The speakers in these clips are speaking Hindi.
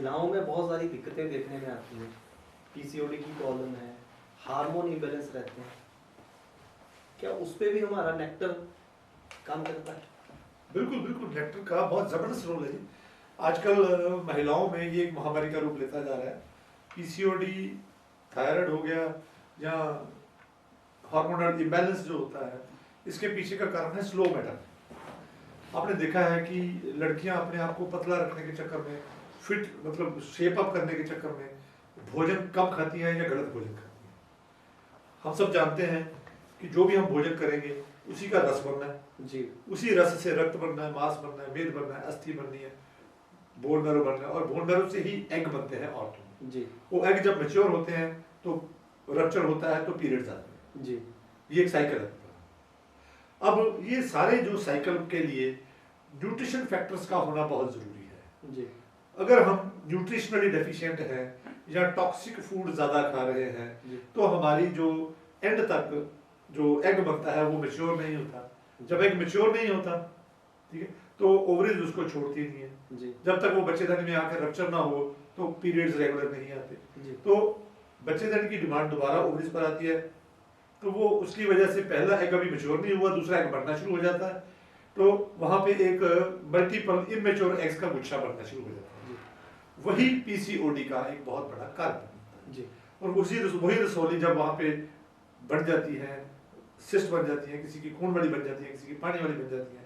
महिलाओं में बहुत सारी दिक्कतें देखने में आती हैं। पीसीओडी की प्रॉब्लम है, हार्मोन इम्बैलेंस रहते हैं, क्या उस पे भी हमारा नेक्टर काम करता है? बिल्कुल बिल्कुल, नेक्टर का बहुत ज़बरदस्त रोल है जी। आजकल महिलाओं में ये एक महामारी का रूप लेता जा रहा है। पीसीओडी, थायराइड हो गया या हार्मोनल इम्बैलेंस जो होता है, इसके पीछे का कारण है स्लो मेटा। आपने देखा है कि लड़कियां अपने आप को पतला रखने के चक्कर में, फिट मतलब शेप अप करने के चक्कर में भोजन कम खाती हैं या गलत भोजन खाती हैं। हम सब जानते हैं कि जो भी हम भोजन करेंगे उसी का रस बनना है जी। उसी रस से रक्त बनना है, मांस बनना है, मेद बनना है, अस्थि बननी है, बोन मैरो बनना है, और बोन मैरो से ही एग बनते हैं औरतों में। जी। वो एग जब मैच्योर होते हैं तो रप्चर होता है, तो पीरियड्स आते हैं। जी। ये एक साइकिल है। अब ये सारे जो साइकिल के लिए न्यूट्रिशन फैक्टर्स का होना बहुत जरूरी है जी। अगर हम न्यूट्रिशनली डेफिशिएंट हैं या टॉक्सिक फूड ज़्यादा खा रहे हैं तो हमारी जो एंड तक जो एग बनता है वो मैच्योर नहीं होता। जब एग मैच्योर नहीं होता, ठीक है, तो ओवरीज उसको छोड़ती नहीं है जी। जब तक वो बच्चेदानी में आकर रप्चर ना हो तो पीरियड्स रेगुलर नहीं आते जी। तो बच्चेदानी की डिमांड दोबारा ओवरीज पर आती है, तो वो उसकी वजह से पहला एग अभी मैच्योर नहीं हुआ, दूसरा एग बनना शुरू हो जाता है, तो वहां पे एक मल्टीपल इमेच्योर एग्स का गुच्छा बनना शुरू हो जाता है। वही पीसीओडी का एक बहुत बड़ा कारण है। और वही रसौली जब वहां पे बन जाती है, सिस्ट बन जाती है, किसी की खून वाली बन जाती है, किसी की पानी वाली बन जाती है,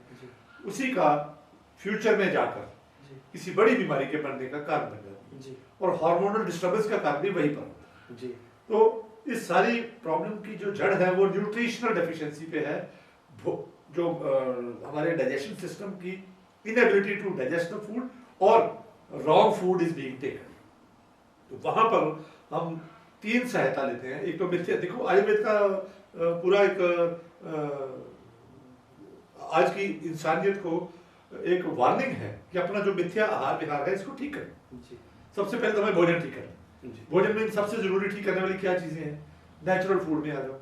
उसी का फ्यूचर में जाकर किसी बड़ी बीमारी के बनने का कारण बन जाती है। और हार्मोनल डिस्टर्बेंस का कारण भी वही पर होता है। तो इस सारी प्रॉब्लम की जो जड़ है वो न्यूट्रिशनल डेफिशिएंसी पे है, जो हमारे डाइजेशन सिस्टम की inability to digest the food और wrong food is being taken. तो वहां पर हम तीन सहायता लेते हैं। एक तो मिथ्या, देखो आयुर्वेद का पूरा एक आज की इंसानियत को एक वार्निंग है कि अपना जो मिथ्या आहार विहार है इसको ठीक करें। सबसे पहले तो हमें भोजन ठीक करना। भोजन में सबसे जरूरी ठीक करने वाली क्या चीजें हैं? नेचुरल फूड में आ जाओ,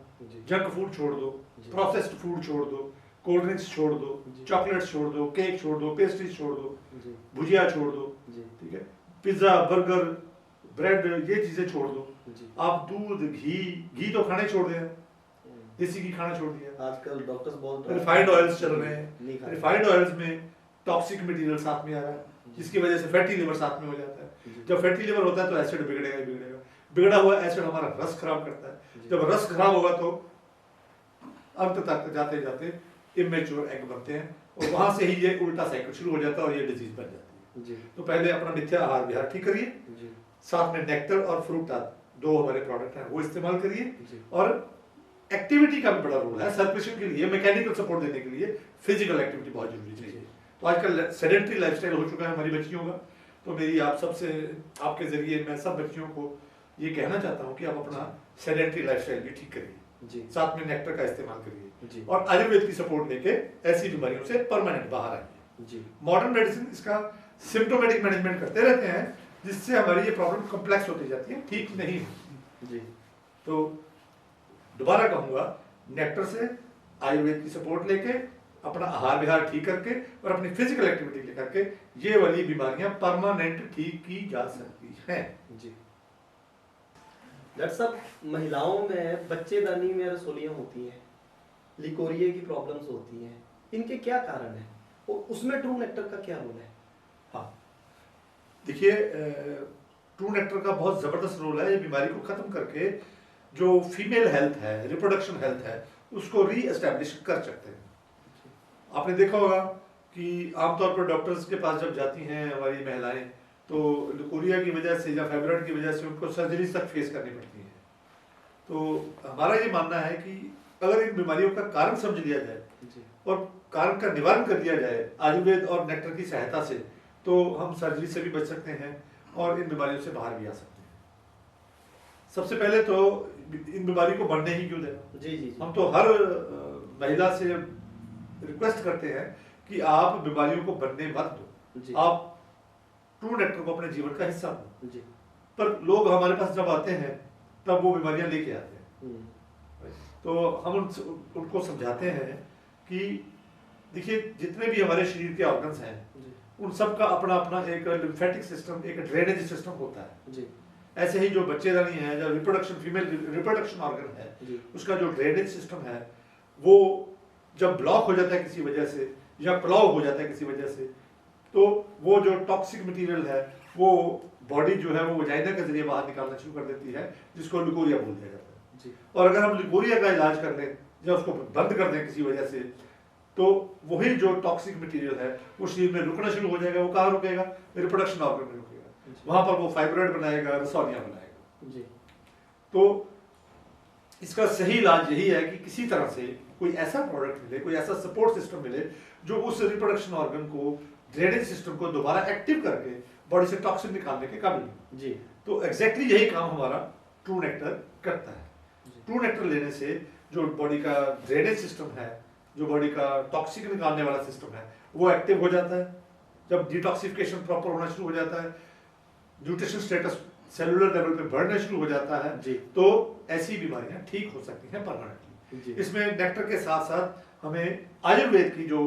जंक फूड छोड़ दो, प्रोसेस्ड फूड छोड़ दो, कोल्ड ड्रिंक्स छोड़ दो, चॉकलेट्स छोड़ दो, केक छोड़ दो, पेस्ट्रीज छोड़ दो, भुजिया छोड़ दो, ठीक है, पिज्जा, बर्गर, ब्रेड, ये चीजें छोड़ दो। आप दूध, घी तो खाने छोड़ दें, देसी घी खाना छोड़ दिया। आजकल डॉक्टर्स बोलते हैं रिफाइंड ऑयल्स चल रहे हैं, रिफाइंड ऑयल्स में टॉक्सिक मटेरियल साथ में आ रहा है जिसकी वजह से फैटी लिवर साथ में हो जाता है। जब फैटी लिवर होता है तो एसिड बिगड़ेगा ही बिगड़ेगा। बिगड़ा हुआ एसिड हमारा रस खराब करता है। जब रस खराब होगा तो अंत तक जाते जाते इमेच्योर एग बनते हैं और वहां से ही ये उल्टा साइकिल शुरू हो जाता है और ये डिजीज बन जाती है। तो पहले अपना मिथ्या आहार विहार ठीक करिए, साथ में नेक्टर और फ्रूट दो हमारे प्रोडक्ट हैं वो इस्तेमाल करिए। और एक्टिविटी का भी बड़ा रोल है सर्कुलेशन के लिए, मैकेनिकल सपोर्ट देने के लिए फिजिकल एक्टिविटी बहुत जरूरी चाहिए। तो आजकल सेडेंटरी लाइफस्टाइल हो चुका है हमारी बच्चियों का, तो मेरी आप सबसे, आपके जरिए मैं सब बच्चियों को ये कहना चाहता हूँ कि आप अपना सेडेंटरी लाइफस्टाइल भी ठीक करिए, साथ में नेक्टर का इस्तेमाल करिए और आयुर्वेद की सपोर्ट लेके ऐसी बीमारियों से परमानेंट बाहर आइए। मॉडर्न मेडिसिन इसका सिम्टोमेटिक मैनेजमेंट करते रहते हैं जिससे हमारी ये प्रॉब्लम कॉम्प्लेक्स होती जाती है, ठीक नहीं होती। तो दोबारा कहूंगा, नेक्टर से आयुर्वेद की सपोर्ट लेके अपना आहार विहार ठीक करके और अपनी फिजिकल एक्टिविटी लेकर के ये वाली बीमारियां परमानेंट ठीक की जा सकती हैं। डॉक्टर साहब, महिलाओं में बच्चेदानी में रसोलियां होती हैं, लिकोरिया की प्रॉब्लम्स होती हैं, इनके क्या कारण है और उसमें ट्रू नेक्टर का क्या रोल है? हाँ, देखिए, ट्रू नेक्टर का बहुत जबरदस्त रोल है। ये बीमारी को खत्म करके जो फीमेल हेल्थ है, रिप्रोडक्शन हेल्थ है, उसको री एस्टेब्लिश कर सकते हैं। आपने देखा होगा कि आमतौर पर डॉक्टर्स के पास जब जाती हैं हमारी महिलाएं तो लिकोरिया की वजह से या फाइब्रॉइड की वजह से उनको सर्जरी तक फेस करनी पड़ती है। तो हमारा ये मानना है कि अगर इन बीमारियों का कारण समझ लिया जाए और कारण का निवारण कर दिया जाए आयुर्वेद और नेक्टर की सहायता से, तो हम सर्जरी से भी बच सकते हैं और इन बीमारियों से बाहर भी आ सकते हैं। सबसे पहले तो इन बीमारी को बढ़ने ही क्यों देना। हम तो हर महिला से रिक्वेस्ट करते हैं कि आप बीमारियों को बढ़ने मत दो, आप ट्रू नेक्टर को अपने जीवन का हिस्सा दो। पर लोग हमारे पास जब आते हैं तब वो बीमारियां लेके आते हैं, तो हम उनको समझाते हैं कि देखिए, जितने भी हमारे शरीर के ऑर्गन्स हैं उन सब का अपना अपना एक लिम्फेटिक सिस्टम, एक ड्रेनेज सिस्टम होता है जी ऐसे ही जो बच्चेदानी है, जो रिप्रोडक्शन, फीमेल रिप्रोडक्शन ऑर्गन है, जी उसका जो ड्रेनेज सिस्टम है वो जब ब्लॉक हो जाता है किसी वजह से या क्लॉग हो जाता है किसी वजह से, तो वो जो टॉक्सिक मटेरियल है वो बॉडी जो है वो वजाइना के जरिए बाहर निकालना शुरू कर देती है, जिसको लिकोरिया बोल दिया जाता है जी और अगर हम लिकोरिया का इलाज कर लें या उसको बंद कर दें किसी वजह से, तो वही जो टॉक्सिक मटेरियल है वो शरीर में रुकना शुरू हो जाएगा। वो कहाँ रुकेगा? रिप्रोडक्शन ऑर्गन में रुकेगा, वहां पर वो फाइब्रॉइड बनाएगा, रसौनिया बनाएगा। जी तो इसका सही इलाज यही है कि किसी तरह से कोई ऐसा प्रोडक्ट मिले, कोई ऐसा सपोर्ट सिस्टम मिले जो उस रिप्रोडक्शन ऑर्गन को, ड्रेनेज सिस्टम को दोबारा एक्टिव करके बॉडी से टॉक्सिन निकालने के काबिल हो। जी तो एग्जैक्टली यही काम हमारा ट्रू नेक्टर करता है। ट्रू नेक्टर लेने से जो बॉडी का ड्रेनेज सिस्टम है, जो बॉडी का टॉक्सिक निकालने वाला सिस्टम है, वो एक्टिव हो जाता है। जब डिटॉक्सिफिकेशन प्रॉपर होना शुरू हो जाता है, न्यूट्रिशन स्टेटस सेलुलर लेवल पे बढ़ना शुरू हो जाता है जी तो ऐसी बीमारियां ठीक हो सकती हैं परमानेंटली। जी इसमें नेक्टर के साथ साथ हमें आयुर्वेद की जो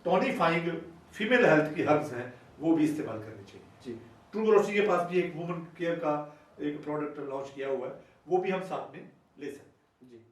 टॉनिफाइंग फीमेल हेल्थ की हर्ब्स हैं वो भी इस्तेमाल करनी चाहिए। जी ट्रू ग्रोसरी के पास भी एक वुमन केयर का एक प्रोडक्ट लॉन्च किया हुआ है, वो भी हम साथ में ले सकते हैं। जी